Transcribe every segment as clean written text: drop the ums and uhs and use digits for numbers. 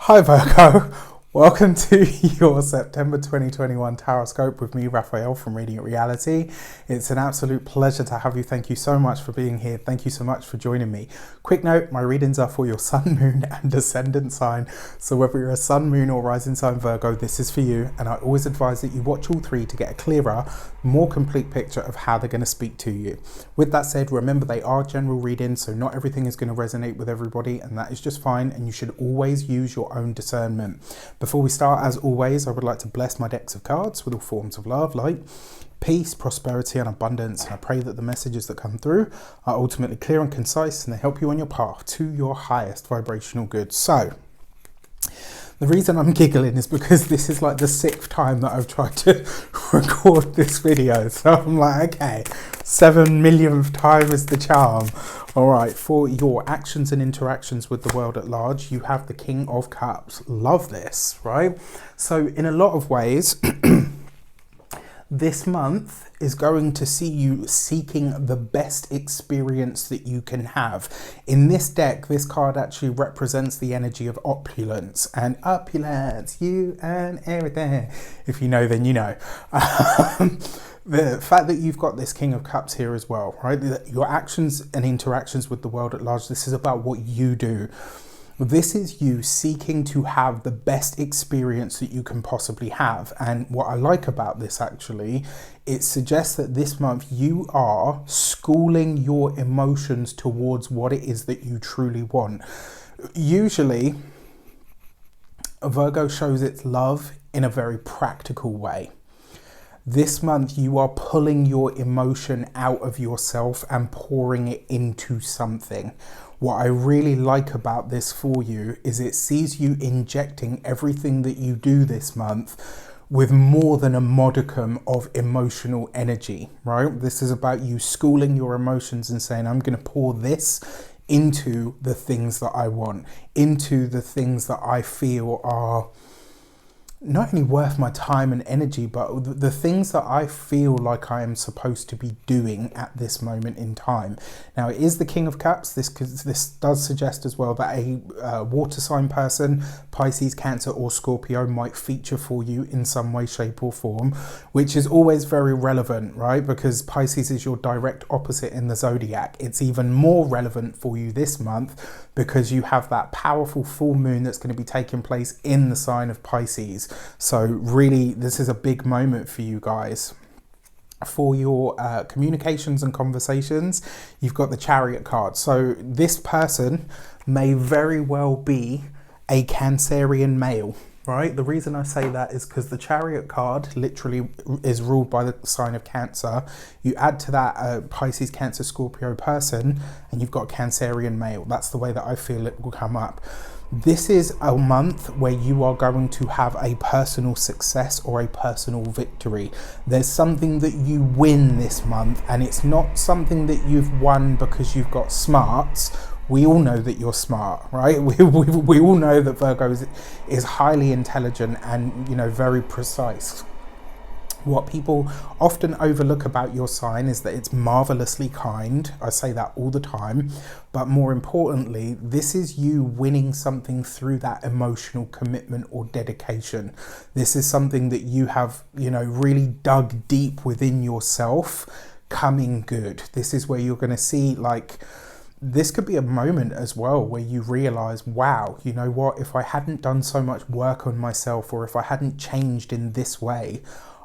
Hi Virgo, welcome to your September 2021 Taroscope with me, Raphael from Reydiant Reality. It's an absolute pleasure to have you. Thank you so much for being here. Thank you so much for joining me. Quick note, my readings are for your sun, moon and ascendant sign. So whether you're a sun, moon or rising sign Virgo, this is for you. And I always advise that you watch all three to get a clearer, more complete picture of how they're going to speak to you. With that said, remember they are general readings, so not everything is going to resonate with everybody, and that is just fine. And you should always use your own discernment. Before we start, as always, I would like to bless my decks of cards with all forms of love, light, peace, prosperity and abundance. And I pray that the messages that come through are ultimately clear and concise and they help you on your path to your highest vibrational good. So the reason I'm giggling is because this is like the 6th time that I've tried to record this video. So I'm like, okay, 7 millionth time is the charm. All right, for your actions and interactions with the world at large, you have the King of Cups. Love this, right? So in a lot of ways, this month is going to see you seeking the best experience that you can have. In this deck, this card actually represents the energy of opulence. And opulence, you and everything. If you know, then you know. The fact that you've got this King of Cups here as well, right? Your actions and interactions with the world at large, this is about what you do. This is you seeking to have the best experience that you can possibly have. And what I like about this actually, it suggests that this month you are schooling your emotions towards what it is that you truly want. Usually, Virgo shows its love in a very practical way. This month you are pulling your emotion out of yourself and pouring it into something. What I really like about this for you is it sees you injecting everything that you do this month with more than a modicum of emotional energy, right? This is about you schooling your emotions and saying, I'm going to pour this into the things that I want, into the things that I feel are not only worth my time and energy, but the things that I feel like I am supposed to be doing at this moment in time. Now, it is the King of Cups. This does suggest as well that a water sign person, Pisces, Cancer or Scorpio, might feature for you in some way, shape or form, which is always very relevant, right? Because Pisces is your direct opposite in the zodiac. It's even more relevant for you this month because you have that powerful full moon that's going to be taking place in the sign of Pisces. So really, this is a big moment for you guys. For your communications and conversations, you've got the Chariot card. So this person may very well be a Cancerian male, right? The reason I say that is because the Chariot card literally is ruled by the sign of Cancer. You add to that Pisces, Cancer, Scorpio person, and you've got Cancerian male. That's the way that I feel it will come up. This is a month where you are going to have a personal success or a personal victory. There's something that you win this month, and it's not something that you've won because you've got smarts. We all know that you're smart, right? We all know that Virgo is highly intelligent and, you know, very precise. What people often overlook about your sign is that it's marvelously kind. I say that all the time. But more importantly, this is you winning something through that emotional commitment or dedication. This is something that you have, you know, really dug deep within yourself coming good. This is where you're going to see, like, this could be a moment as well where you realize, wow, you know what, if I hadn't done so much work on myself, or if I hadn't changed in this way,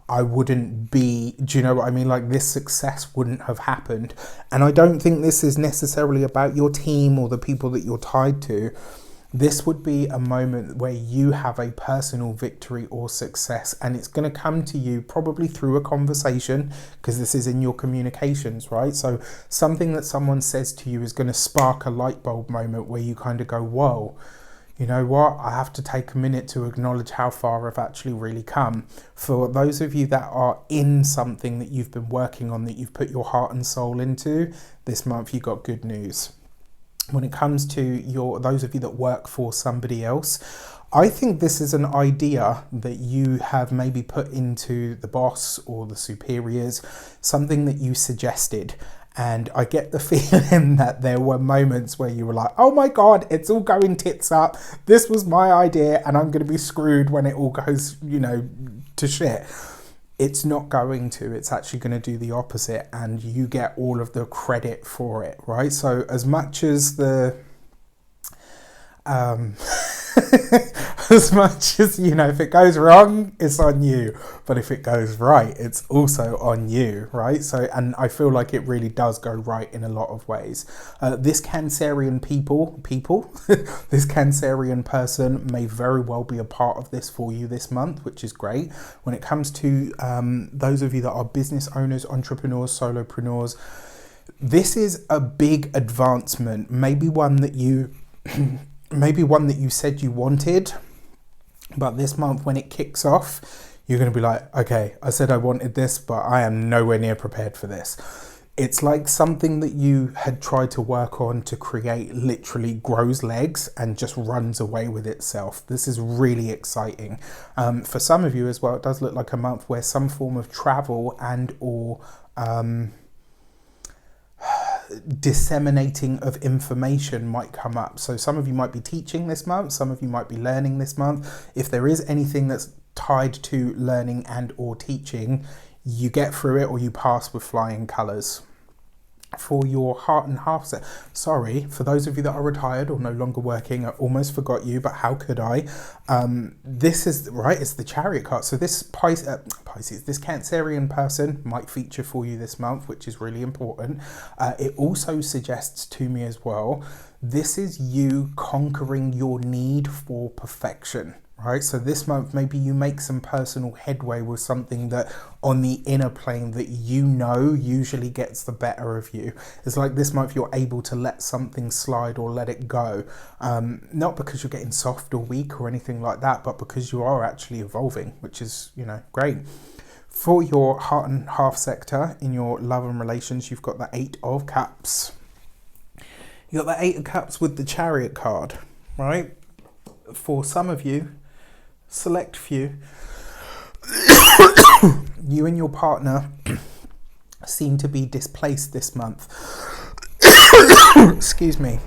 I wouldn't be, do you know what I mean? Like, this success wouldn't have happened. And I don't think this is necessarily about your team or the people that you're tied to. This would be a moment where you have a personal victory or success, and it's going to come to you probably through a conversation, because this is in your communications, right? So something that someone says to you is going to spark a light bulb moment where you kind of go, whoa, you know what, I have to take a minute to acknowledge how far I've actually really come. For those of you that are in something that you've been working on, that you've put your heart and soul into, this month you got good news. When it comes to those of you that work for somebody else, I think this is an idea that you have maybe put into the boss or the superiors, something that you suggested. And I get the feeling that there were moments where you were like, oh my God, it's all going tits up. This was my idea and I'm going to be screwed when it all goes, to shit. It's not going to. It's actually going to do the opposite, and you get all of the credit for it, right? So as much as as much as, if it goes wrong, it's on you. But if it goes right, it's also on you, right? So, and I feel like it really does go right in a lot of ways. This Cancerian this Cancerian person may very well be a part of this for you this month, which is great. When it comes to those of you that are business owners, entrepreneurs, solopreneurs, this is a big advancement, maybe one that you said you wanted, but this month when it kicks off, you're going to be like, okay, I said I wanted this, but I am nowhere near prepared for this. It's like something that you had tried to work on to create literally grows legs and just runs away with itself. This is really exciting. For some of you as well, it does look like a month where some form of travel and or disseminating of information might come up. So some of you might be teaching this month, some of you might be learning this month. If there is anything that's tied to learning and or teaching, you get through it or you pass with flying colours. For your heart and half set, sorry, for those of you that are retired or no longer working, I almost forgot you, but how could I? This is right, it's the Chariot card. So this Pisces, this Cancerian person might feature for you this month, which is really important. It also suggests to me as well, this is you conquering your need for perfection. Right, so this month maybe you make some personal headway with something that on the inner plane that usually gets the better of you. It's like this month you're able to let something slide or let it go, not because you're getting soft or weak or anything like that, but because you are actually evolving, which is great. For your heart and half sector in your love and relations, you've got the 8 of Cups. You got the 8 of Cups with the Chariot card, right? For some of you, select few, you and your partner seem to be displaced this month. Excuse me.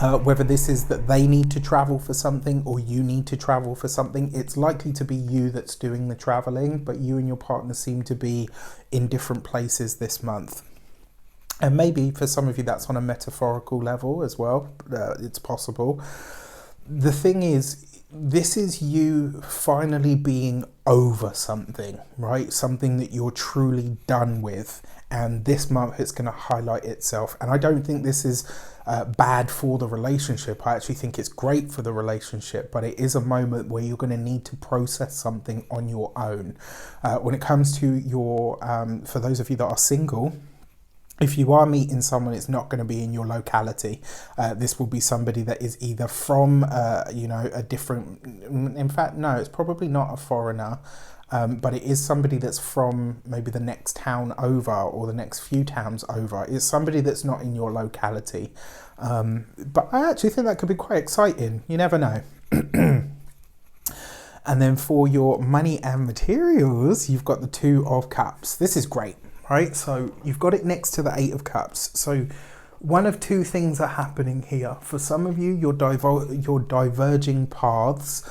Whether this is that they need to travel for something or you need to travel for something, it's likely to be you that's doing the traveling, but you and your partner seem to be in different places this month. And maybe for some of you that's on a metaphorical level as well. It's possible. The thing is, this is you finally being over something, right? Something that you're truly done with. And this month it's going to highlight itself. And I don't think this is bad for the relationship. I actually think it's great for the relationship, but it is a moment where you're going to need to process something on your own. When it comes to your, for those of you that are single, if you are meeting someone, it's not going to be in your locality. This will be somebody that is either from, a different... In fact, no, it's probably not a foreigner, but it is somebody that's from maybe the next town over or the next few towns over. It's somebody that's not in your locality. But I actually think that could be quite exciting. You never know. And then for your money and materials, you've got the 2 of Cups. This is great. Right, so you've got it next to the 8 of Cups. So one of two things are happening here. For some of you, you're diverging paths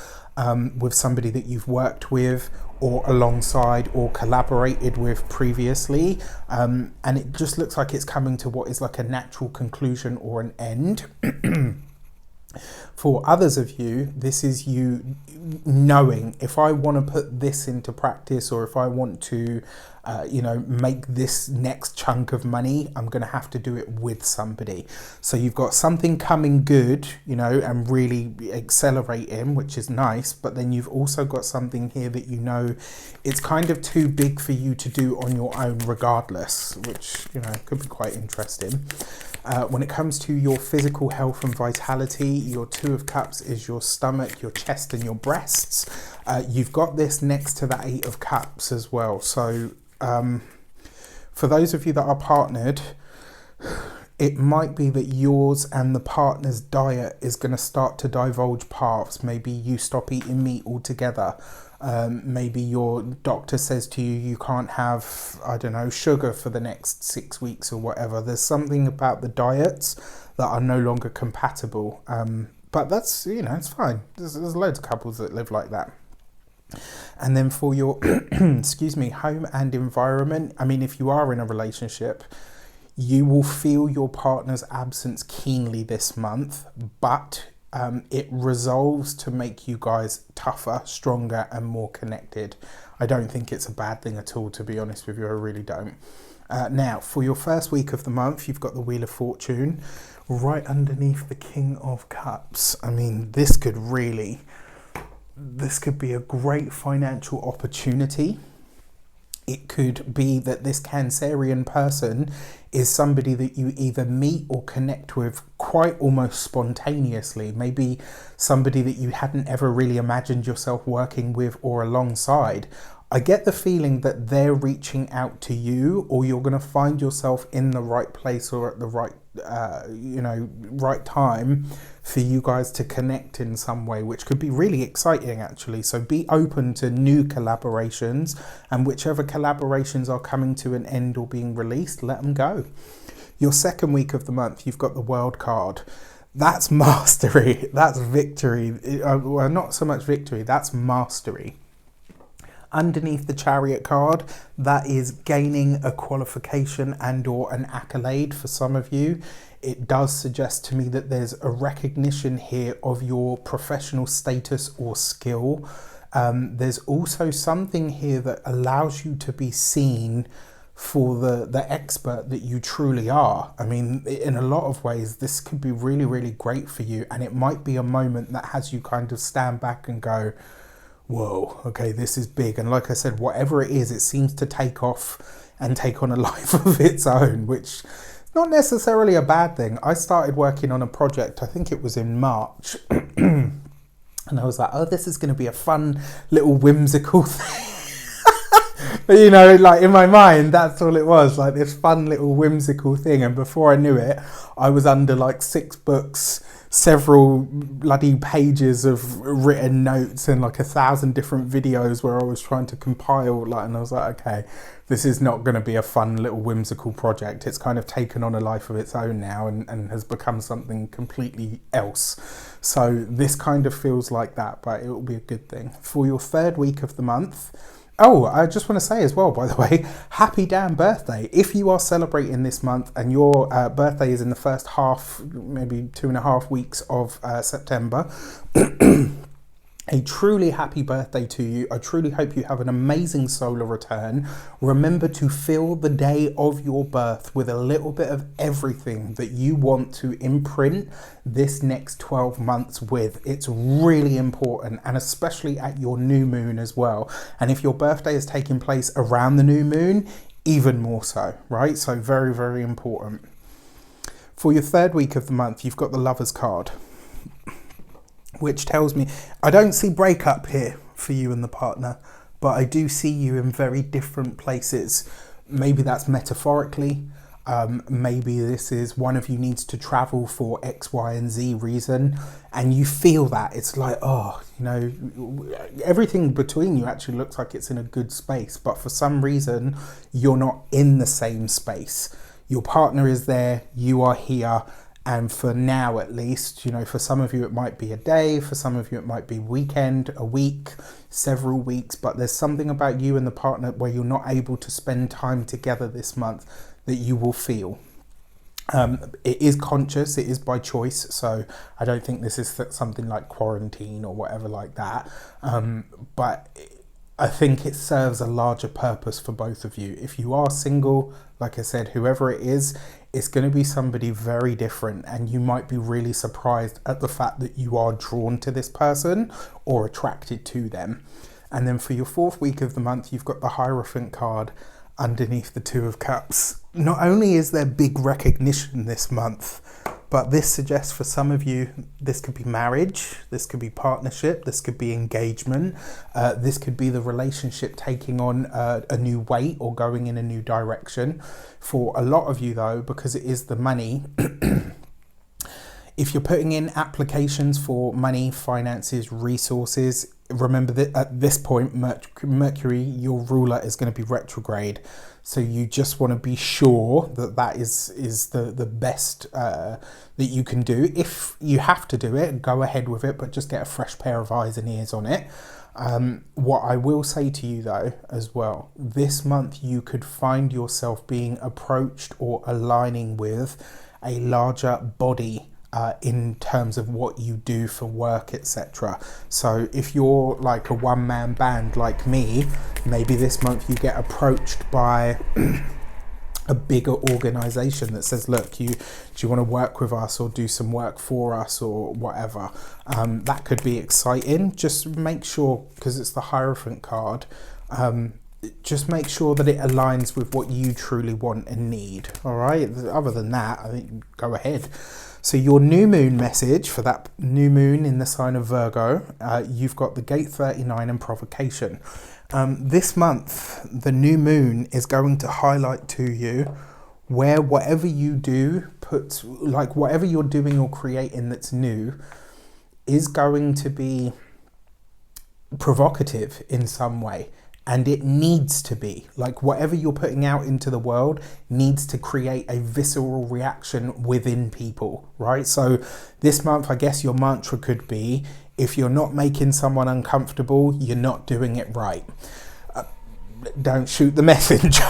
with somebody that you've worked with or alongside or collaborated with previously. And it just looks like it's coming to what is like a natural conclusion or an end. For others of you, this is you knowing, if I want to put this into practice, or if I want to, make this next chunk of money, I'm going to have to do it with somebody. So you've got something coming good, and really accelerating, which is nice. But then you've also got something here that it's kind of too big for you to do on your own regardless, which, could be quite interesting. When it comes to your physical health and vitality, your 2 of Cups is your stomach, your chest and your breasts. You've got this next to the 8 of Cups as well. So for those of you that are partnered, It might be that yours and the partner's diet is going to start to divulge paths. Maybe you stop eating meat altogether. Maybe your doctor says to you, you can't have, I don't know, sugar for the next 6 weeks or whatever. There's something about the diets that are no longer compatible. But that's, it's fine. There's loads of couples that live like that. And then for your, home and environment, I mean, if you are in a relationship, you will feel your partner's absence keenly this month, but it resolves to make you guys tougher, stronger, and more connected. I don't think it's a bad thing at all, to be honest with you. I really don't. Now, for your first week of the month, you've got the Wheel of Fortune right underneath the King of Cups. I mean, this could be a great financial opportunity. It could be that this Cancerian person is somebody that you either meet or connect with quite almost spontaneously. Maybe somebody that you hadn't ever really imagined yourself working with or alongside. I get the feeling that they're reaching out to you, or you're going to find yourself in the right place or at the right time for you guys to connect in some way, which could be really exciting actually. So be open to new collaborations, and whichever collaborations are coming to an end or being released, let them go. Your second week of the month, you've got the World card. That's mastery. That's victory. Well, not so much victory, that's mastery. Underneath the Chariot card, that is gaining a qualification and or an accolade for some of you. It does suggest to me that there's a recognition here of your professional status or skill. There's also something here that allows you to be seen for the expert that you truly are. I mean, in a lot of ways, this could be really, really great for you. And it might be a moment that has you kind of stand back and go, whoa, okay, this is big. And like I said, whatever it is, it seems to take off and take on a life of its own, which is not necessarily a bad thing. I started working on a project, I think it was in March, and I was like, oh, this is going to be a fun little whimsical thing. But, like in my mind, that's all it was, like this fun little whimsical thing. And before I knew it, I was under like 6 books, several bloody pages of written notes, and like 1,000 different videos where I was trying to compile, and I was like, okay, this is not going to be a fun little whimsical project. It's kind of taken on a life of its own now and has become something completely else. So this kind of feels like that, but it will be a good thing. For your third week of the month, oh, I just want to say as well, by the way, happy damn birthday. If you are celebrating this month and your birthday is in the first half, maybe 2.5 weeks of September, a truly happy birthday to you. I truly hope you have an amazing solar return. Remember to fill the day of your birth with a little bit of everything that you want to imprint this next 12 months with. It's really important, and especially at your new moon as well. And if your birthday is taking place around the new moon, even more so, right? So very, very important. For your third week of the month, you've got the Lovers card, which tells me, I don't see breakup here for you and the partner, but I do see you in very different places. Maybe that's metaphorically. Maybe this is one of you needs to travel for X, Y, and Z reason, and you feel that. It's like, everything between you actually looks like it's in a good space, but for some reason, you're not in the same space. Your partner is there, you are here. And for now, at least, for some of you, it might be a day. For some of you, it might be weekend, a week, several weeks. But there's something about you and the partner where you're not able to spend time together this month that you will feel. It is conscious, it is by choice. So I don't think this is something like quarantine or whatever like that. But I think it serves a larger purpose for both of you. If you are single, like I said, whoever it is, it's going to be somebody very different, and you might be really surprised at the fact that you are drawn to this person or attracted to them. And then for your fourth week of the month, you've got the Hierophant card underneath the Two of Cups. Not only is there big recognition this month, But this suggests for some of you, this could be marriage, this could be partnership, this could be engagement, this could be the relationship taking on a new weight or going in a new direction. For a lot of you though, because it is the money, if you're putting in applications for money, finances, resources, remember that at this point, Mercury, your ruler, is going to be retrograde. So you just want to be sure that that is the best that you can do. If you have to do it, go ahead with it, but just get a fresh pair of eyes and ears on it. What I will say to you though, as well, this month you could find yourself being approached or aligning with a larger body in terms of what you do for work, etc. So if you're like a one-man band like me, maybe this month you get approached by a bigger organization that says, look, do you want to work with us or do some work for us or whatever. That could be exciting. Just make sure, because it's the Hierophant card, just make sure that it aligns with what you truly want and need. All right, other than that, I think go ahead. So your new moon message for that new moon in the sign of Virgo, you've got the gate 39 and provocation. This month, the new moon is going to highlight to you where whatever you do, whatever you're doing or creating that's new is going to be provocative in some way. And it needs to be, like, whatever you're putting out into the world needs to create a visceral reaction within people, right? So this month, I guess your mantra could be, if you're not making someone uncomfortable, you're not doing it right. Don't shoot the messenger.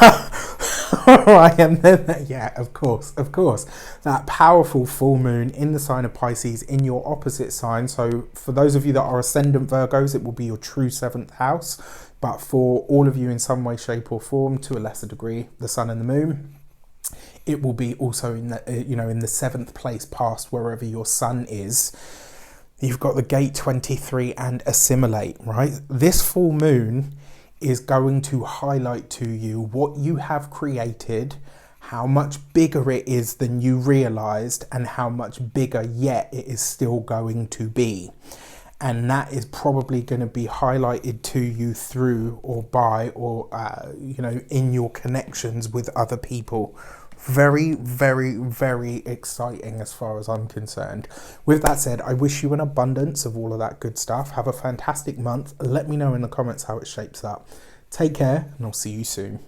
All right, and then, yeah, of course, that powerful full moon in the sign of Pisces in your opposite sign. So for those of you that are ascendant Virgos, it will be your true 7th house. But for all of you in some way, shape or form, to a lesser degree, the sun and the moon, it will be also in the, in the 7th place past wherever your sun is. You've got the gate 23 and assimilate, right? This full moon is going to highlight to you what you have created, how much bigger it is than you realized, and how much bigger yet it is still going to be. And that is probably going to be highlighted to you through or by or, in your connections with other people. Very, very, very exciting as far as I'm concerned. With that said, I wish you an abundance of all of that good stuff. Have a fantastic month. Let me know in the comments how it shapes up. Take care, and I'll see you soon.